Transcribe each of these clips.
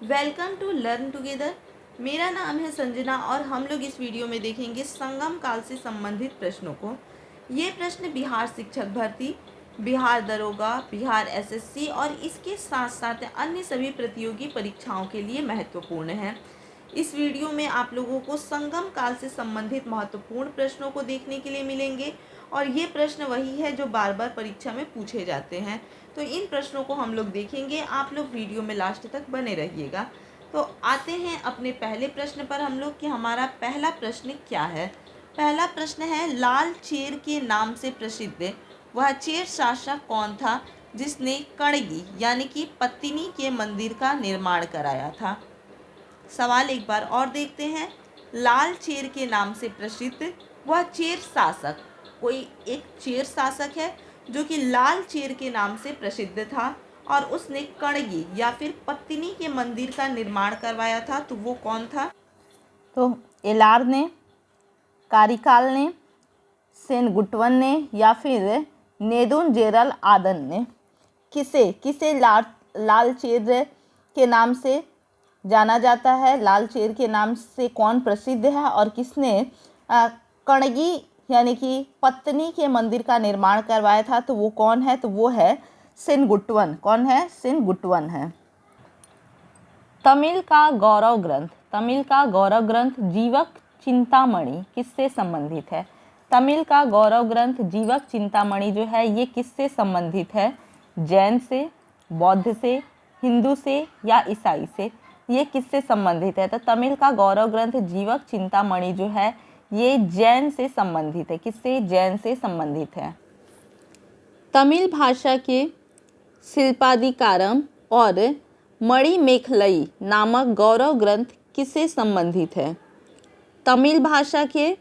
Welcome to learn together. मेरा नाम है संजना और हम लोग इस वीडियो में देखेंगे संगम काल से संबंधित प्रश्नों को। ये प्रश्न बिहार शिक्षक भर्ती, बिहार दरोगा, बिहार एसएससी और इसके साथ साथ अन्य सभी प्रतियोगी परीक्षाओं के लिए महत्वपूर्ण हैं। इस वीडियो में आप लोगों को संगम काल से संबंधित महत्वपूर्ण प्रश्नों को देखने के लिए मिलेंगे और ये प्रश्न वही है जो बार बार परीक्षा में पूछे जाते हैं। तो इन प्रश्नों को हम लोग देखेंगे, आप लोग वीडियो में लास्ट तक बने रहिएगा। तो आते हैं अपने पहले प्रश्न पर हम लोग कि हमारा पहला प्रश्न क्या है। पहला प्रश्न है, लाल चेर के नाम से प्रसिद्ध वह चेर शासक कौन था जिसने कणगी यानी कि पत्तिनी के मंदिर का निर्माण कराया था। सवाल एक बार और देखते हैं। लाल चेर के नाम से प्रसिद्ध वह चेर शासक, कोई एक चेर शासक है जो कि लाल चेर के नाम से प्रसिद्ध था और उसने कणगी या फिर पत्तिनी के मंदिर का निर्माण करवाया था, तो वो कौन था। तो एलार ने, कारिकाल ने, सेनगुट्टवन ने या फिर नेदुनजेरल आदन ने। किसे किसे लाल चेर के नाम से जाना जाता है, लाल चेर के नाम से कौन प्रसिद्ध है और किसने कणगी यानी कि पत्तनी के मंदिर का निर्माण करवाया था, तो वो कौन है, तो वो है सेनगुट्टवन। कौन है, सेनगुट्टवन है। तमिल का गौरव ग्रंथ, तमिल का गौरव ग्रंथ जीवक चिंतामणि किससे संबंधित है। तमिल का गौरव ग्रंथ जीवक चिंतामणि जो है ये किससे संबंधित है, जैन से, बौद्ध से, हिंदू से या ईसाई से। ये किससे संबंधित है, तो तमिल का गौरव ग्रंथ जीवक चिंतामणि जो है ये जैन से संबंधित है। किससे, जैन से संबंधित है। तमिल भाषा के शिल्पाधिकारम और मणिमेखलई नामक गौरव ग्रंथ किससे संबंधित है। तमिल भाषा के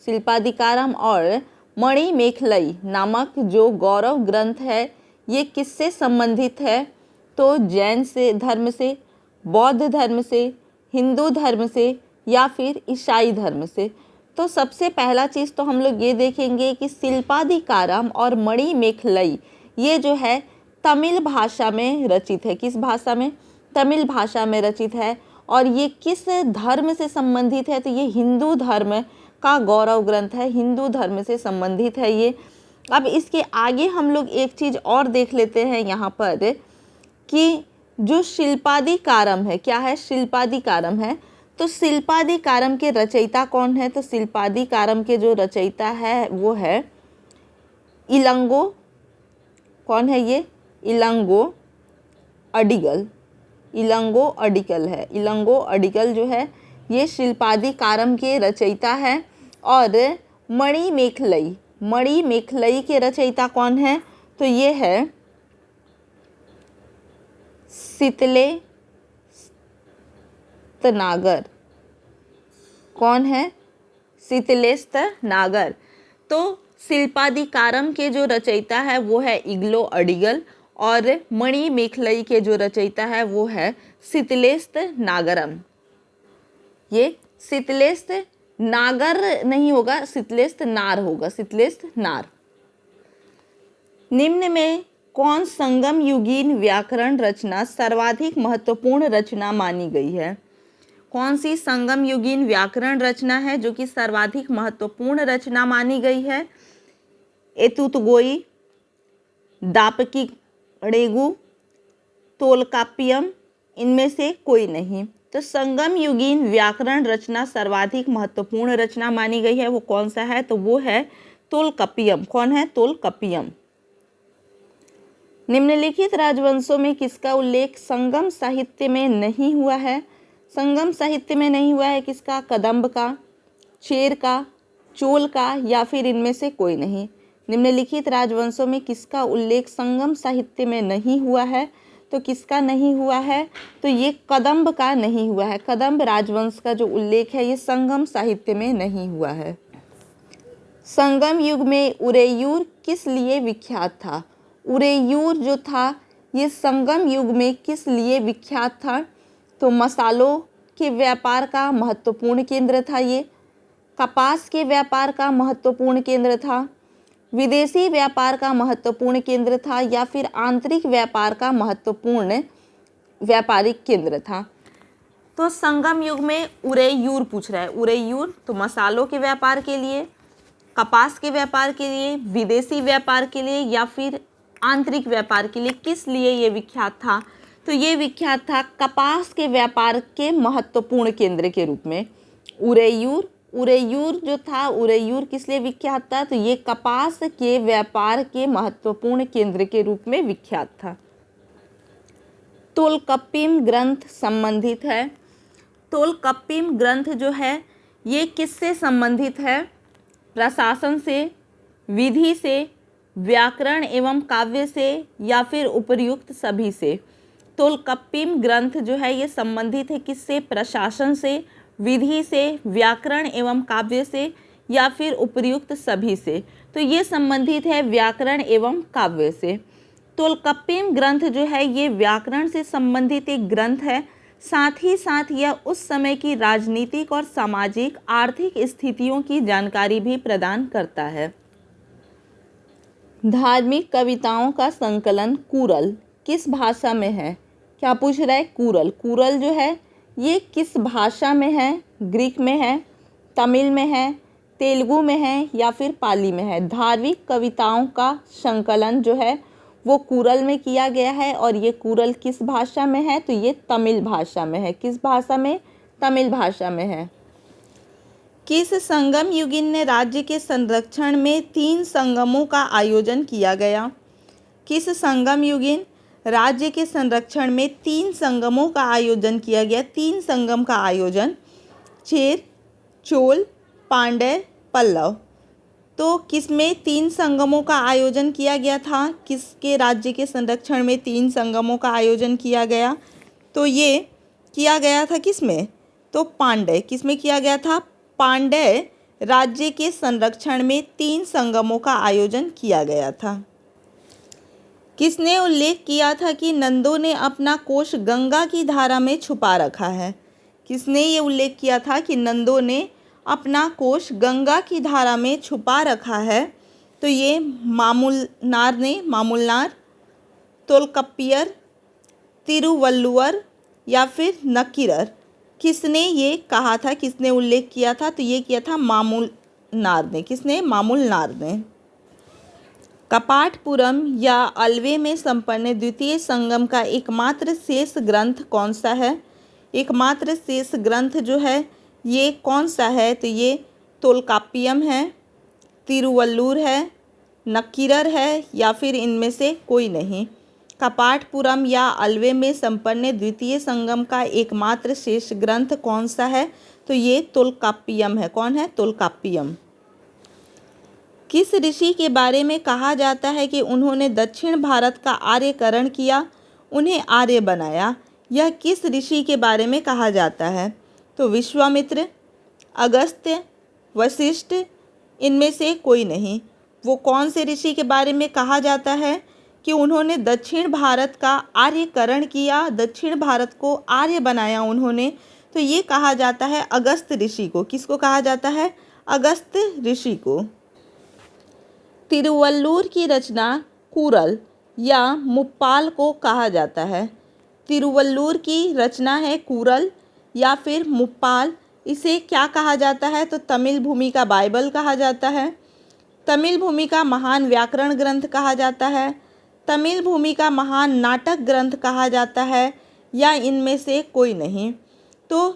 शिल्पाधिकारम और मणिमेखलई नामक जो गौरव ग्रंथ है ये किससे संबंधित है, तो जैन से धर्म से, बौद्ध धर्म से, हिंदू धर्म से या फिर ईसाई धर्म से। तो सबसे पहला चीज़ तो हम लोग ये देखेंगे कि शिल्पाधिकारम और मणिमेखलई ये जो है तमिल भाषा में रचित है। किस भाषा में, तमिल भाषा में रचित है। और ये किस धर्म से संबंधित है, तो ये हिंदू धर्म का गौरव ग्रंथ है, हिंदू धर्म से संबंधित है ये। अब इसके आगे हम लोग एक चीज़ और देख लेते हैं यहाँ पर कि जो शिल्पाधिकारम है, क्या है, शिल्पाधिकारम है। तो शिल्पाधिकारम के रचयिता कौन है, तो शिल्पाधिकारम के जो रचयिता है वो है इलंगो। कौन है ये, इलंगो अडिगल। इलंगो अडिगल है, इलंगो अडिगल जो है ये शिल्पाधिकारम के रचयिता है। और मणिमेखलई के रचयिता कौन है, तो ये है शितलेस्त नागर। कौन है, शितलेस्त नागर। तो शिल्पाधिकारम के जो रचयिता है वो है इग्लो अडिगल और मणिमेखलई के जो रचयिता है वो है शितलेस्त नागरम। ये शितलेस्त नागर नहीं होगा, शितलेस्त नार होगा, शितलेस्त नार। निम्न में कौन संगम युगीन व्याकरण रचना सर्वाधिक महत्वपूर्ण रचना मानी गई है। कौन सी संगम युगीन व्याकरण रचना है जो कि सर्वाधिक महत्वपूर्ण रचना मानी गई है। एतुतगोई, दापकिड़ेगु, तोलकाप्पियम, इनमें से कोई नहीं। तो संगम युगीन व्याकरण रचना सर्वाधिक महत्वपूर्ण रचना मानी गई है, वो कौन सा है, तो वो है तोलकाप्पियम। कौन है, तोलकाप्पियम। निम्नलिखित राजवंशों में किसका उल्लेख संगम साहित्य में नहीं हुआ है। संगम साहित्य में नहीं हुआ है किसका, कदम्ब का, चेर का, चोल का या फिर इनमें से कोई नहीं। निम्नलिखित राजवंशों में किसका उल्लेख संगम साहित्य में नहीं हुआ है, तो किसका नहीं हुआ है, तो ये कदम्ब का नहीं हुआ है। कदम्ब राजवंश का जो उल्लेख है ये संगम साहित्य में नहीं हुआ है। संगम युग में उरेयूर किस लिए विख्यात था। उरेयूर जो था ये संगम युग में किस लिए विख्यात था, तो मसालों के व्यापार का महत्वपूर्ण केंद्र था ये, कपास के व्यापार का महत्वपूर्ण केंद्र था, विदेशी व्यापार का महत्वपूर्ण केंद्र था या फिर आंतरिक व्यापार का महत्वपूर्ण व्यापारिक केंद्र था। तो संगम युग में उरेयूर पूछ रहा है, उरेयूर तो मसालों के व्यापार के लिए, कपास के व्यापार के लिए, विदेशी व्यापार के लिए या फिर आंतरिक व्यापार के लिए, किस लिए ये विख्यात था? तो ये विख्यात था कपास के व्यापार के महत्वपूर्ण केंद्र के रूप में। उरेयूर, उरेयूर जो था, उरेयूर किस लिए विख्यात था? तो ये कपास के व्यापार के महत्वपूर्ण केंद्र के रूप में विख्यात था। तोलकप्पियम ग्रंथ संबंधित है। तोलकप्पियम ग्रंथ जो है ये किससे संबंधित है? प्रशासन से, विधि से, व्याकरण एवं काव्य से या फिर उपर्युक्त सभी से। तोलकप्पियम ग्रंथ जो है ये संबंधित है किससे? प्रशासन से, विधि से, व्याकरण एवं काव्य से या फिर उपर्युक्त सभी से। तो ये संबंधित है व्याकरण एवं काव्य से। तोलकप्पियम ग्रंथ जो है ये व्याकरण से संबंधित एक ग्रंथ है, साथ ही साथ यह उस समय की राजनीतिक और सामाजिक आर्थिक स्थितियों की जानकारी भी प्रदान करता है। धार्मिक कविताओं का संकलन कूरल किस भाषा में है? क्या पूछ रहा है? कूरल, कूरल जो है ये किस भाषा में है? ग्रीक में है, तमिल में है, तेलुगु में है या फिर पाली में है? धार्मिक कविताओं का संकलन जो है वो कूरल में किया गया है और ये कूरल किस भाषा में है? तो ये तमिल भाषा में है। किस भाषा में? तमिल भाषा में है। किस संगम युगिन ने राज्य के संरक्षण में 3 संगमों का आयोजन किया गया? किस संगम युगिन राज्य के संरक्षण में 3 संगमों का आयोजन किया गया? 3 संगम का आयोजन, चेर, चोल, पांड्य, पल्लव। तो किसमें 3 संगमों का आयोजन किया गया था? किसके राज्य के संरक्षण में 3 संगमों का आयोजन किया गया? तो ये किया गया था किसमें? तो पांड्य, किसमें किया गया था? पांड्य राज्य के संरक्षण में 3 संगमों का आयोजन किया गया था। किसने उल्लेख किया था कि नंदों ने अपना कोष गंगा की धारा में छुपा रखा है? किसने ये उल्लेख किया था कि नंदों ने अपना कोष गंगा की धारा में छुपा रखा है? तो ये मामूलनार ने, मामूलनार, तोलकप्पियर, तिरुवल्लुवर या फिर नक्कीरर, किसने ये कहा था? किसने उल्लेख किया था? तो ये किया था मामूलनार ने। किसने? मामूलनार ने। कपाटपुरम या अल्वे में संपन्न द्वितीय संगम का एकमात्र शेष ग्रंथ कौन सा है? एकमात्र शेष ग्रंथ जो है ये कौन सा है? तो ये तोलकाप्पियम है, तिरुवल्लुर है, नक्कीरर है या फिर इनमें से कोई नहीं। कपाटपुरम या अल्वे में संपन्न द्वितीय संगम का एकमात्र शेष ग्रंथ कौन सा है? तो ये तोलकाप्पियम है। कौन है? तोलकाप्पियम। किस ऋषि के बारे में कहा जाता है कि उन्होंने दक्षिण भारत का आर्यकरण किया, उन्हें आर्य बनाया? यह किस ऋषि के बारे में कहा जाता है? तो विश्वामित्र, अगस्त्य, वशिष्ठ, इनमें से कोई नहीं। वो कौन से ऋषि के बारे में कहा जाता है कि उन्होंने दक्षिण भारत का आर्यकरण किया, दक्षिण भारत को आर्य बनाया उन्होंने? तो ये कहा जाता है अगस्त ऋषि को। किसको कहा जाता है? अगस्त ऋषि को। तिरुवल्लुर की रचना कूरल या मुप्पाल को कहा जाता है। तिरुवल्लुर की रचना है कूरल या फिर मुप्पाल। इसे क्या कहा जाता है? तो तमिल भूमि का बाइबल कहा जाता है, तमिल भूमि का महान व्याकरण ग्रंथ कहा जाता है, तमिल भूमि का महान नाटक ग्रंथ कहा जाता है या इनमें से कोई नहीं। तो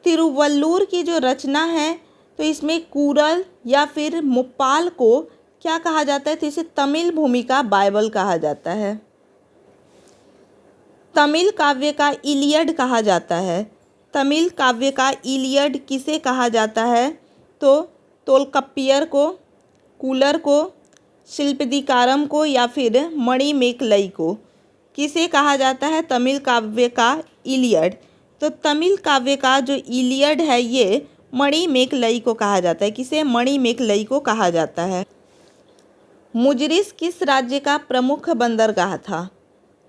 तिरुवल्लुर की जो रचना है तो इसमें कूरल या फिर मुप्पाल को क्या कहा जाता है? तो इसे तमिल भूमि का बाइबल कहा जाता है। तमिल काव्य का इलियड कहा जाता है। तमिल काव्य का इलियड किसे कहा जाता है? तो तोलकप्पियर को, कूलर को, शिल्पदिकारम को या फिर मणिमेखलई को। किसे कहा जाता है तमिल काव्य का इलियड? तो तमिल काव्य का जो इलियड है ये मणिमेखलई को कहा जाता है। किसे? मणिमेखलई को कहा जाता है। मुजरिस किस राज्य का प्रमुख बंदरगाह था?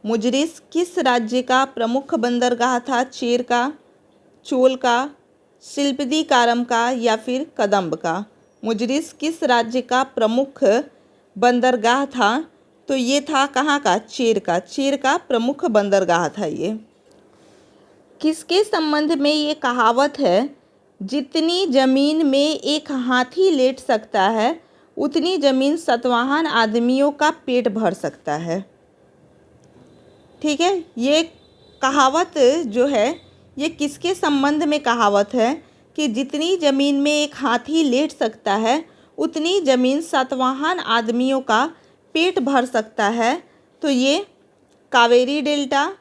मुजरिस किस राज्य का प्रमुख बंदरगाह था? चेर का, चोल का, शिल्पदिकारम का या फिर कदम्ब का? मुजरिस किस राज्य का प्रमुख बंदरगाह था? तो ये था कहाँ का? चेर का। चेर का प्रमुख बंदरगाह था ये। किसके संबंध में ये कहावत है? जितनी जमीन में एक हाथी लेट सकता है उतनी जमीन सतवाहन आदमियों का पेट भर सकता है। ठीक है, ये कहावत जो है ये किसके संबंध में कहावत है कि जितनी ज़मीन में एक हाथी लेट सकता है उतनी ज़मीन सातवाहन आदमियों का पेट भर सकता है। तो ये कावेरी डेल्टा,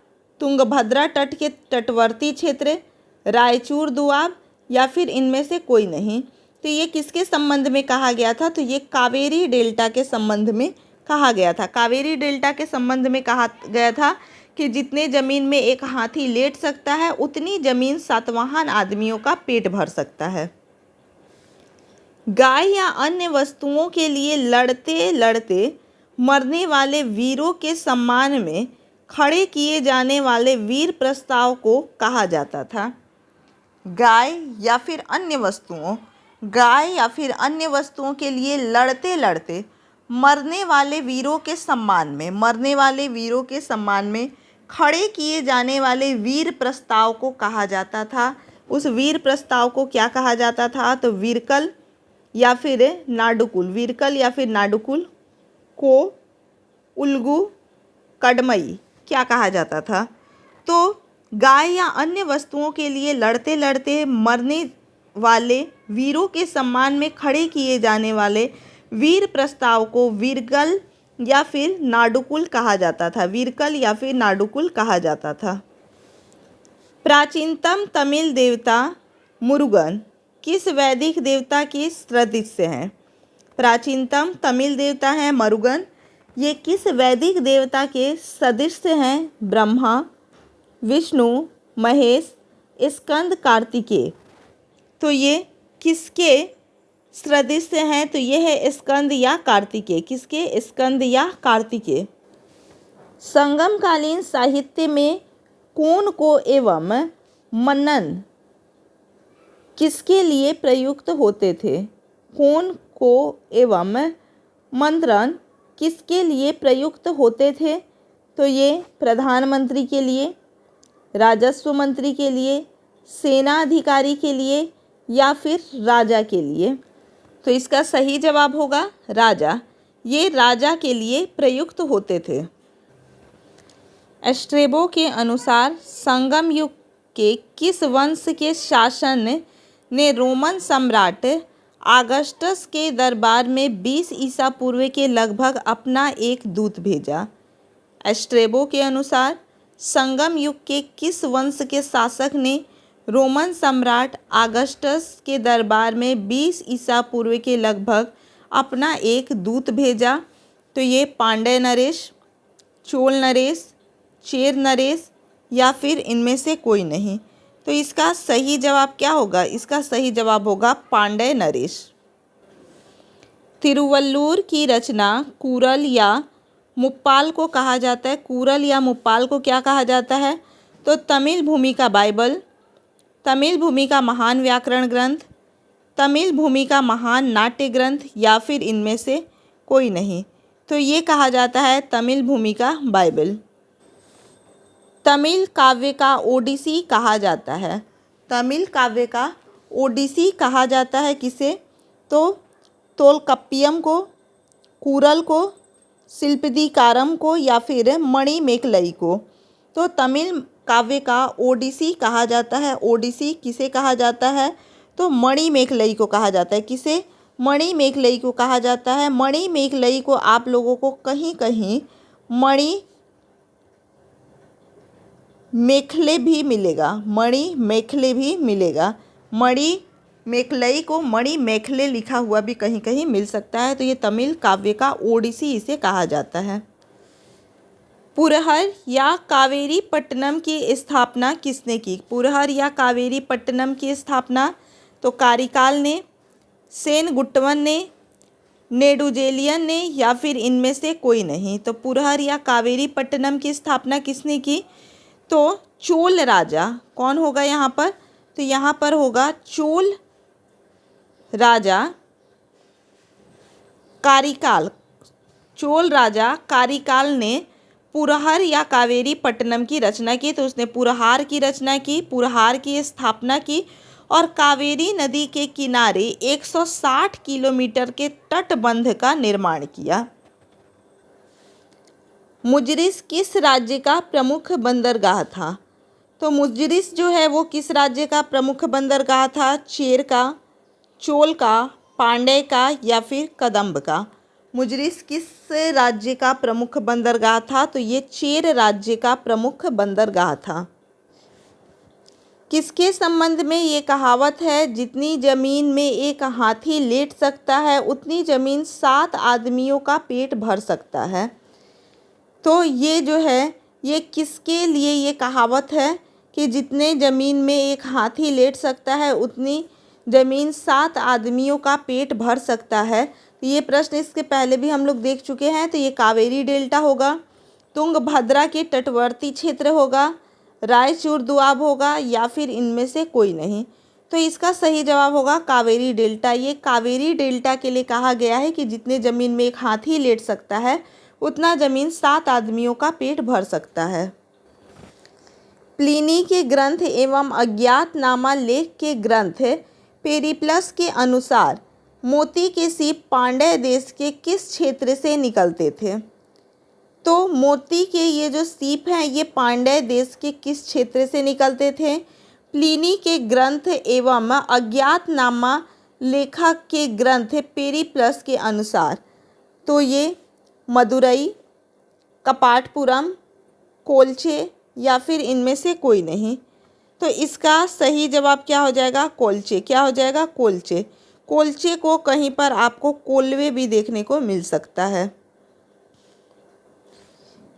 तुंगभद्रा तट के तटवर्ती क्षेत्र, रायचूर दोआब या फिर इनमें से कोई नहीं। तो ये किसके संबंध में कहा गया था? तो ये कावेरी डेल्टा के संबंध में कहा गया था। कावेरी डेल्टा के संबंध में कहा गया था कि जितने ज़मीन में एक हाथी लेट सकता है उतनी ज़मीन सातवाहन आदमियों का पेट भर सकता है। गाय या अन्य वस्तुओं के लिए लड़ते लड़ते मरने वाले वीरों के सम्मान में खड़े किए जाने वाले वीर प्रस्ताव को कहा जाता था। गाय या फिर अन्य वस्तुओं के लिए लड़ते लड़ते मरने वाले वीरों के सम्मान में खड़े किए जाने वाले वीर प्रस्ताव को कहा जाता था। उस वीर प्रस्ताव को क्या कहा जाता था? तो वीरकल या फिर नाडुकुल को उल्गू कडमई क्या कहा जाता था? तो गाय या अन्य वस्तुओं के लिए लड़ते लड़ते मरने वाले वीरों के सम्मान में खड़े किए जाने वाले वीर प्रस्ताव को वीरकल या फिर नाडुकुल कहा जाता था। प्राचीनतम तमिल देवता मुरुगन किस वैदिक देवता के सदृश हैं? प्राचीनतम तमिल देवता है मुरुगन। ये किस वैदिक देवता के सदृश हैं? ब्रह्मा, विष्णु, महेश, स्कंद, कार्तिकेय। तो ये किसके सदृश हैं? तो ये है स्कंद या कार्तिकेय। किसके? स्कंद या कार्तिकेय। संगमकालीन साहित्य में कौन को एवं मनन किसके लिए प्रयुक्त होते थे? कौन को एवं मंत्रण किसके लिए प्रयुक्त होते थे? तो ये प्रधानमंत्री के लिए, राजस्व मंत्री के लिए, सेना अधिकारी के लिए या फिर राजा के लिए। तो इसका सही जवाब होगा राजा। ये राजा के लिए प्रयुक्त होते थे। एस्ट्रेबो के अनुसार संगम युग के किस वंश के शासन ने रोमन सम्राट ऑगस्टस के दरबार में 20 ईसा पूर्व के लगभग अपना एक दूत भेजा? एस्ट्रेबो के अनुसार संगम युग के किस वंश के शासक ने रोमन सम्राट ऑगस्टस के दरबार में 20 ईसा पूर्व के लगभग अपना एक दूत भेजा? तो ये पांड्य नरेश, चोल नरेश, चेर नरेश या फिर इनमें से कोई नहीं। तो इसका सही जवाब क्या होगा? इसका सही जवाब होगा पांड्य नरेश। तिरुवल्लुर की रचना कूरल या मुप्पाल को कहा जाता है। कूरल या मुप्पाल को क्या कहा जाता है? तो तमिल भूमि का बाइबल, तमिल भूमि का महान व्याकरण ग्रंथ, तमिल भूमि का महान नाट्य ग्रंथ या फिर इनमें से कोई नहीं। तो ये कहा जाता है तमिल भूमि का बाइबल। तमिल काव्य का ओडिसी कहा जाता है। तमिल काव्य का ओडिसी कहा जाता है किसे? तो तोलकप्पियम को, कूरल को, शिल्पदीकारम को या फिर मणिमेखलई को। तो तमिल काव्य का ओडिसी कहा जाता है। ओडिसी किसे कहा जाता है? तो मणिमेखलई को कहा जाता है। किसे? मणिमेखलई को कहा जाता है। मणिमेखलई को आप लोगों को कहीं कहीं मेखले भी मिलेगा। मणिमेखलई को मणिमेखले लिखा हुआ भी कहीं कहीं मिल सकता है। तो ये तमिल काव्य का ओडिसी इसे कहा जाता है। पुरहर या कावेरी पट्टनम की स्थापना किसने की? पुरहर या कावेरी पट्टनम की स्थापना तो कारिकाल ने, सेनगुट्टवन ने, नेडुजेलियन ने या फिर इनमें से कोई नहीं। तो पुरहर या कावेरी पट्टनम की स्थापना किसने की? तो चोल राजा। कौन होगा यहाँ पर? तो यहाँ पर होगा चोल राजा कारिकाल। चोल राजा कारिकाल ने पुरहर या कावेरी पट्टनम की रचना की, तो उसने पुरहार की रचना की, पुरहार की स्थापना की और कावेरी नदी के किनारे 160 किलोमीटर के तटबंध का निर्माण किया। मुजरिस किस राज्य का प्रमुख बंदरगाह था? तो मुजरिस जो है वो किस राज्य का प्रमुख बंदरगाह था? चेर का, चोल का, पांड्य का या फिर कदम्ब का? मुजरिस किस राज्य का प्रमुख बंदरगाह था? तो ये चेर राज्य का प्रमुख बंदरगाह था। किसके संबंध में ये कहावत है? जितनी जमीन में एक हाथी लेट सकता है उतनी जमीन 7 आदमियों का पेट भर सकता है। तो ये जो है ये किसके लिए ये कहावत है कि जितने ज़मीन में एक हाथी लेट सकता है उतनी ज़मीन 7 आदमियों का पेट भर सकता है। तो ये प्रश्न इसके पहले भी हम लोग देख चुके हैं। तो ये कावेरी डेल्टा होगा, तुंगभद्रा के तटवर्ती क्षेत्र होगा, रायचूर दोआब होगा या फिर इनमें से कोई नहीं। तो इसका सही जवाब होगा कावेरी डेल्टा। ये कावेरी डेल्टा के लिए कहा गया है कि जितने ज़मीन में एक हाथी लेट सकता है उतना ज़मीन 7 आदमियों का पेट भर सकता है। प्लिनी के ग्रंथ एवं अज्ञातनामा लेख के ग्रंथ पेरिप्लस के अनुसार मोती के सीप पांड्य देश के किस क्षेत्र से निकलते थे? तो मोती के ये जो सीप हैं ये पांड्य देश के किस क्षेत्र से निकलते थे? प्लिनी के ग्रंथ एवं अज्ञातनामा लेखक के ग्रंथ पेरिप्लस के अनुसार तो ये मदुरई, कपाटपुरम, कोल्चे या फिर इनमें से कोई नहीं। तो इसका सही जवाब क्या हो जाएगा? कोल्चे। क्या हो जाएगा? कोल्चे। कोल्चे को कहीं पर आपको कोल्वे भी देखने को मिल सकता है।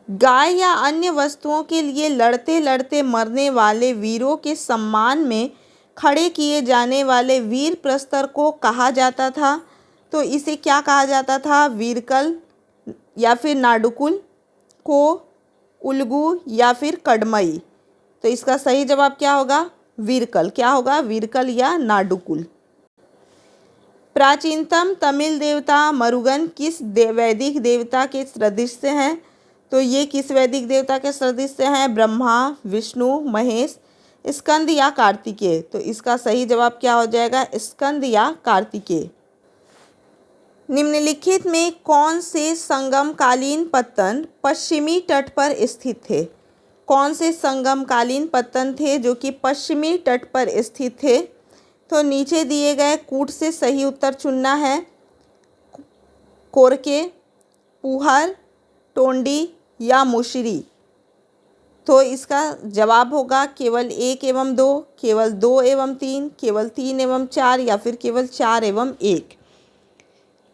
गाय या अन्य वस्तुओं के लिए लड़ते लड़ते मरने वाले वीरों के सम्मान में खड़े किए जाने वाले वीर प्रस्तर को कहा जाता था। तो इसे क्या कहा जाता था? वीरकल या फिर नाडुकुल, को, उल्गू या फिर कडमई। तो इसका सही जवाब क्या होगा? वीरकल। क्या होगा? वीरकल या नाडुकुल। प्राचीनतम तमिल देवता मरुगन किस वैदिक देवता के सदृश हैं? तो ये किस वैदिक देवता के सदृश हैं? ब्रह्मा, विष्णु, महेश, स्कंद या कार्तिकेय। तो इसका सही जवाब क्या हो जाएगा? स्कंद या कार्तिकेय। निम्नलिखित में कौन से संगमकालीन पत्तन पश्चिमी तट पर स्थित थे? कौन से संगमकालीन पत्तन थे जो कि पश्चिमी तट पर स्थित थे? तो नीचे दिए गए कूट से सही उत्तर चुनना है। कोरके, पुहर, टोंडी या मुशरी। तो इसका जवाब होगा केवल 1 एवं 2, केवल 2 एवं 3, केवल 3 एवं 4 या फिर केवल 4 एवं 1।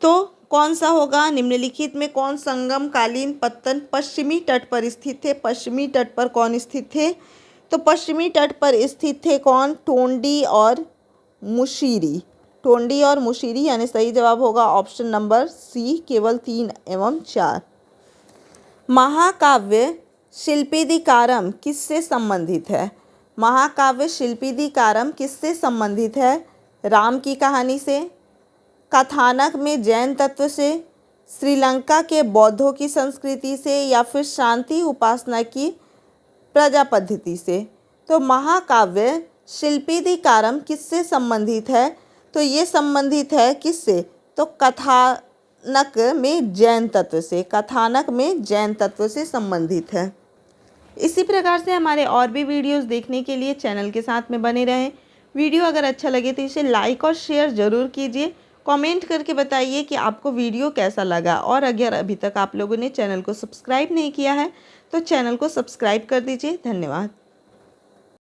तो कौन सा होगा? निम्नलिखित में कौन संगमकालीन पत्तन पश्चिमी तट पर स्थित थे? पश्चिमी तट पर कौन स्थित थे? तो पश्चिमी तट पर स्थित थे कौन? टोंडी और मुशीरी। टोंडी और मुशीरी यानी सही जवाब होगा ऑप्शन नंबर सी, केवल 3 एवं 4। महाकाव्य शिल्पीदिकारम किससे संबंधित है? महाकाव्य शिल्पीदिकारम किससे संबंधित है? राम की कहानी से, कथानक में जैन तत्व से, श्रीलंका के बौद्धों की संस्कृति से या फिर शांति उपासना की प्रजा पद्धति से। तो महाकाव्य शिल्पीदिकारम किससे संबंधित है? तो ये संबंधित है किससे? तो कथानक में जैन तत्व से। कथानक में जैन तत्व से संबंधित है। इसी प्रकार से हमारे और भी वीडियोस देखने के लिए चैनल के साथ में बने रहें। वीडियो अगर अच्छा लगे तो इसे लाइक और शेयर ज़रूर कीजिए। कमेंट करके बताइए कि आपको वीडियो कैसा लगा। और अगर अभी तक आप लोगों ने चैनल को सब्सक्राइब नहीं किया है तो चैनल को सब्सक्राइब कर दीजिए। धन्यवाद।